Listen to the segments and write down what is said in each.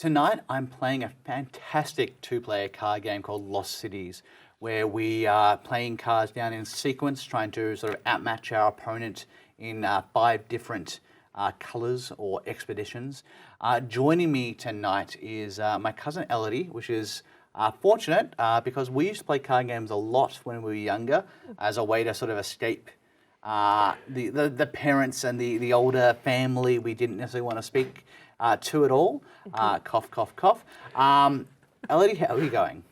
Tonight, I'm playing a fantastic two-player card game called Lost Cities, where we are playing cards down in sequence, trying to sort of outmatch our opponent in 5 different colours or expeditions. Joining me tonight is my cousin Elodie, which is fortunate because we used to play card games a lot when we were younger as a way to sort of escape the parents and the older family we didn't necessarily want to speak to at all. Cough, cough, cough. Elodie, how are you going?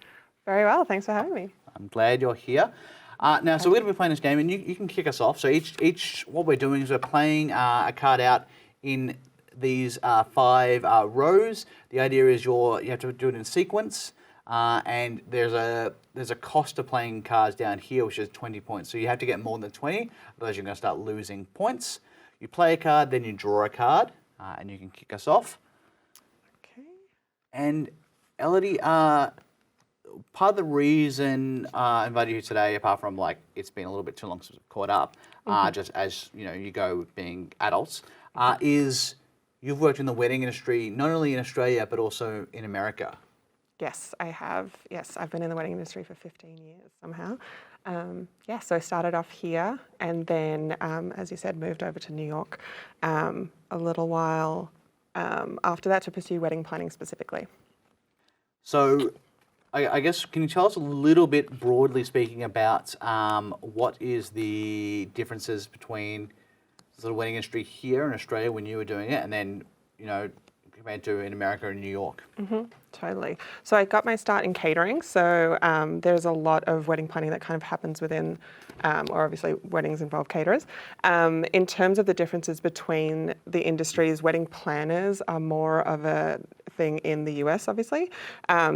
Very well, thanks for having me. I'm glad you're here. Now, so we're going to be playing this game, and you can kick us off. So each what we're doing is we're playing a card out in these 5 rows. The idea is you have to do it in sequence, and there's a cost to playing cards down here, which is 20 points. So you have to get more than 20, otherwise you're going to start losing points. You play a card, then you draw a card, and you can kick us off. Okay. And Elodie, part of the reason I invited you today, apart from like it's been a little bit too long since we've caught up, just as you go being adults, is you've worked in the wedding industry not only in Australia but also in America. Yes, I have. Yes, I've been in the wedding industry for 15 years somehow. So I started off here and then, as you said, moved over to New York a little while after that to pursue wedding planning specifically. So I guess, can you tell us a little bit, broadly speaking, about what is the differences between the wedding industry here in Australia when you were doing it and then, compared to in America and New York? Totally. So I got my start in catering. So there's a lot of wedding planning that kind of happens within, or obviously weddings involve caterers. In terms of the differences between the industries, wedding planners are more of a thing in the US, obviously.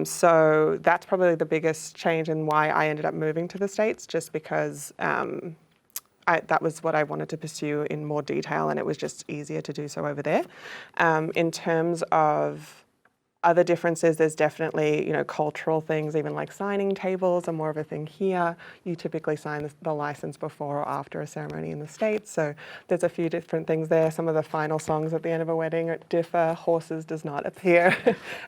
So that's probably the biggest change in why I ended up moving to the States, just because that was what I wanted to pursue in more detail, and it was just easier to do so over there. In terms of other differences, there's definitely, cultural things, even like signing tables are more of a thing here. You typically sign the license before or after a ceremony in the States. So there's a few different things there. Some of the final songs at the end of a wedding differ. Horses does not appear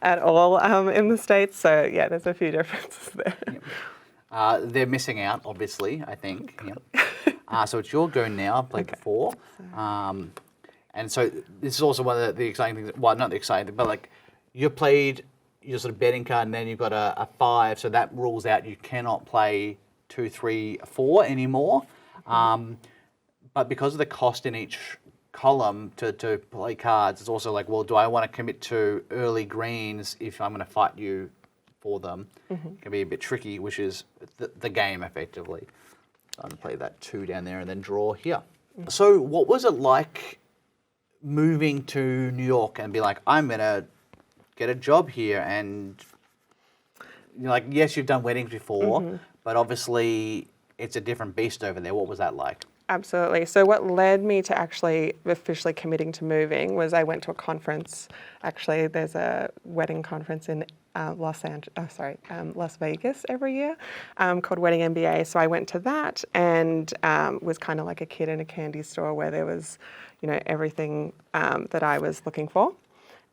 at all in the States. So yeah, there's a few differences there. Yep. They're missing out, obviously, I think. Yep. So it's your go now. I've played before. And so this is also one of the exciting things. Well, not the exciting thing, but like, you played your sort of betting card and then you've got a 5, so that rules out you cannot play 2, 3, 4 anymore. But because of the cost in each column to play cards, it's also like, well, do I want to commit to early greens if I'm going to fight you for them? It can be a bit tricky, which is the game effectively. So I'm going to play that 2 down there and then draw here. So what was it like moving to New York and be like, I'm going to get a job here, and yes, you've done weddings before, but obviously it's a different beast over there. What was that like? Absolutely. So what led me to actually officially committing to moving was I went to a conference. Actually, there's a wedding conference in Las Vegas every year called Wedding MBA. So I went to that and was kind of like a kid in a candy store where there was, everything that I was looking for.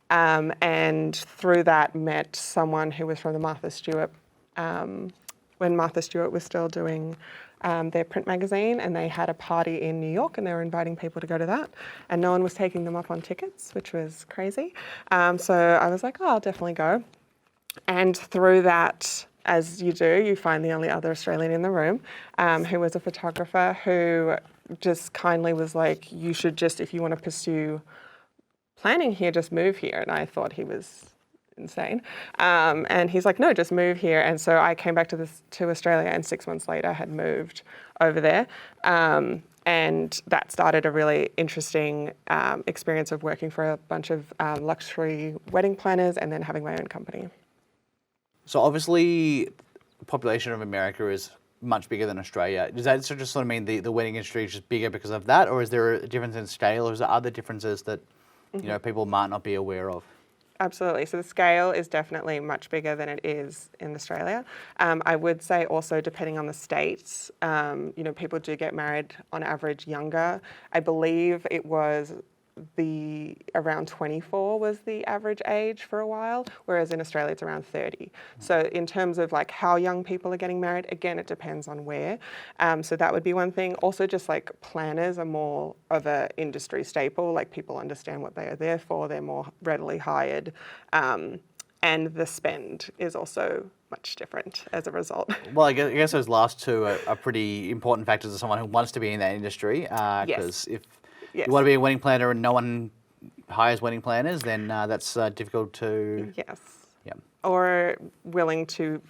And through that met someone who was from the Martha Stewart, when Martha Stewart was still doing their print magazine, and they had a party in New York and they were inviting people to go to that, and no one was taking them up on tickets, which was crazy. So I was like, I'll definitely go. And through that, as you do, you find the only other Australian in the room who was a photographer who just kindly was like, you should just, if you want to pursue planning here, just move here. And I thought he was insane. And he's like, no, just move here. And so I came back to Australia, and 6 months later had moved over there. And that started a really interesting experience of working for a bunch of luxury wedding planners and then having my own company. So obviously the population of America is much bigger than Australia. Does that just sort of mean the wedding industry is just bigger because of that, or is there a difference in scale, or is there other differences that people might not be aware of? Absolutely. So the scale is definitely much bigger than it is in Australia. I would say also, depending on the states, people do get married on average younger. I believe it was around 24 was the average age for a while, whereas in Australia it's around 30. So in terms of like how young people are getting married, again, it depends on where. So that would be one thing. Also, just like planners are more of an industry staple, like people understand what they are there for, they're more readily hired. And the spend is also much different as a result. Well, I guess those last two are pretty important factors of someone who wants to be in that industry. Because if Yes. you want to be a wedding planner and no one hires wedding planners, then that's difficult to. Yes. Yeah. Or willing to,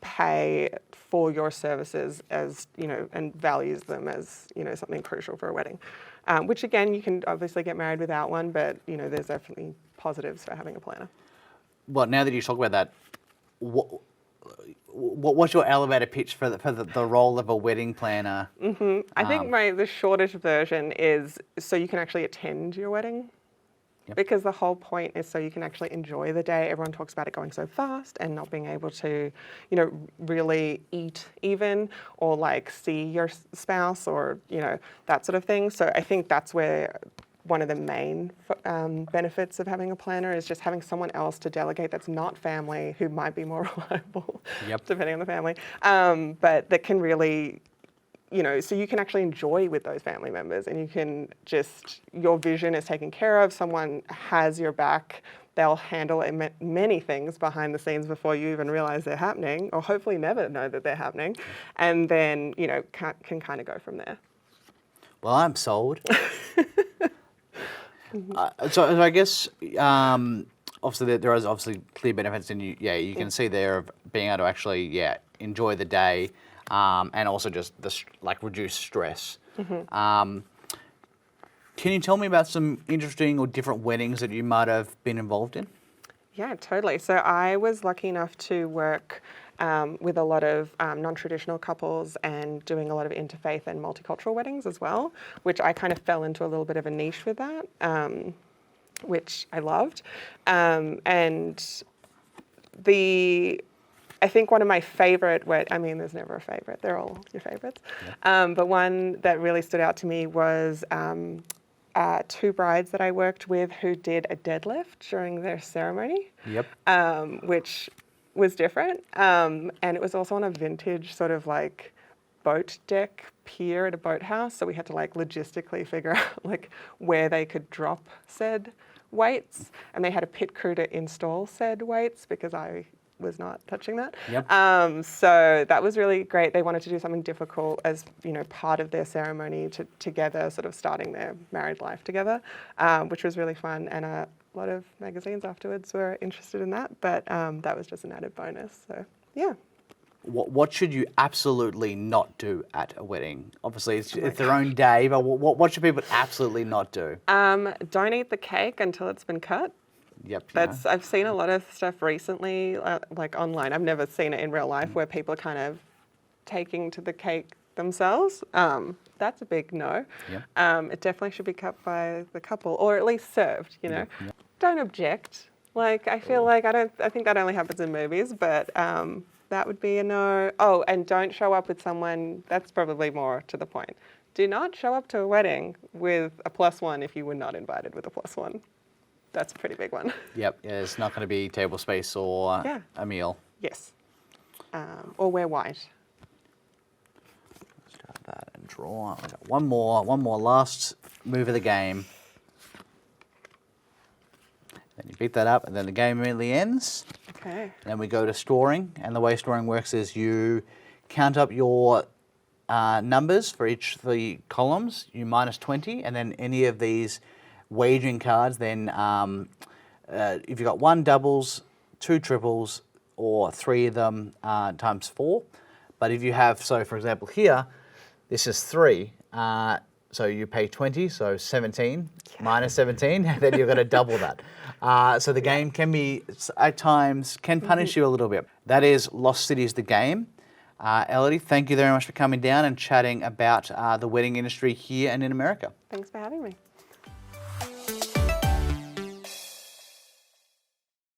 pay for your services as, and values them as, something crucial for a wedding. Which again, you can obviously get married without one, but, there's definitely positives for having a planner. Well, now that you talk about that, what's your elevator pitch for the role of a wedding planner? I think the shortest version is so you can actually attend your wedding. Yep. Because the whole point is so you can actually enjoy the day. Everyone talks about it going so fast and not being able to, really eat even or like see your spouse or, that sort of thing. So I think that's where one of the main benefits of having a planner is just having someone else to delegate that's not family who might be more reliable, Yep. depending on the family, but that can really, so you can actually enjoy with those family members and you can just, your vision is taken care of, someone has your back, they'll handle many things behind the scenes before you even realize they're happening, or hopefully never know that they're happening, and then, can kind of go from there. Well, I'm sold. So I guess obviously there is obviously clear benefits, and you can see there of being able to actually enjoy the day, and also just reduce stress. Can you tell me about some interesting or different weddings that you might have been involved in? Yeah, totally. So I was lucky enough to work with a lot of non-traditional couples and doing a lot of interfaith and multicultural weddings as well, which I kind of fell into a little bit of a niche with that, which I loved. I think one of my favorite, there's never a favorite, they're all your favorites, but one that really stood out to me was two brides that I worked with who did a deadlift during their ceremony. Yep. Which was different. And it was also on a vintage sort of like boat deck pier at a boathouse. So we had to logistically figure out where they could drop said weights. And they had a pit crew to install said weights because I was not touching that. Yep. So that was really great. They wanted to do something difficult as, part of their ceremony together, sort of starting their married life together, which was really fun. And a lot of magazines afterwards were interested in that, but that was just an added bonus. So, yeah. What should you absolutely not do at a wedding? Obviously, it's their own day, but what should people absolutely not do? Don't eat the cake until it's been cut. Yep. I've seen a lot of stuff recently, online. I've never seen it in real life where people are kind of taking to the cake themselves. That's a big no. Yep. It definitely should be cut by the couple, or at least served. Yep. Don't object. I feel I think that only happens in movies, but that would be a no. Oh, and don't show up with someone. That's probably more to the point. Do not show up to a wedding with a +1 if you were not invited with a +1. That's a pretty big one. Yep. Yeah, it's not going to be table space or a meal. Yes. Or wear white. Start that and draw. I've got one more last move of the game. Then you beat that up, and then the game immediately ends. Okay. Then we go to storing, and the way storing works is you count up your numbers for each of the columns, you minus 20, and then any of these wagering cards, then if you've got 1 doubles, 2 triples, or 3 of them times 4. But if you have, so for example here, this is 3, so you pay 20, so 17, minus 17, and then you're going to double that. So the game can be, at times, can punish you a little bit. That is Lost Cities the game. Elodie, thank you very much for coming down and chatting about the wedding industry here and in America. Thanks for having me.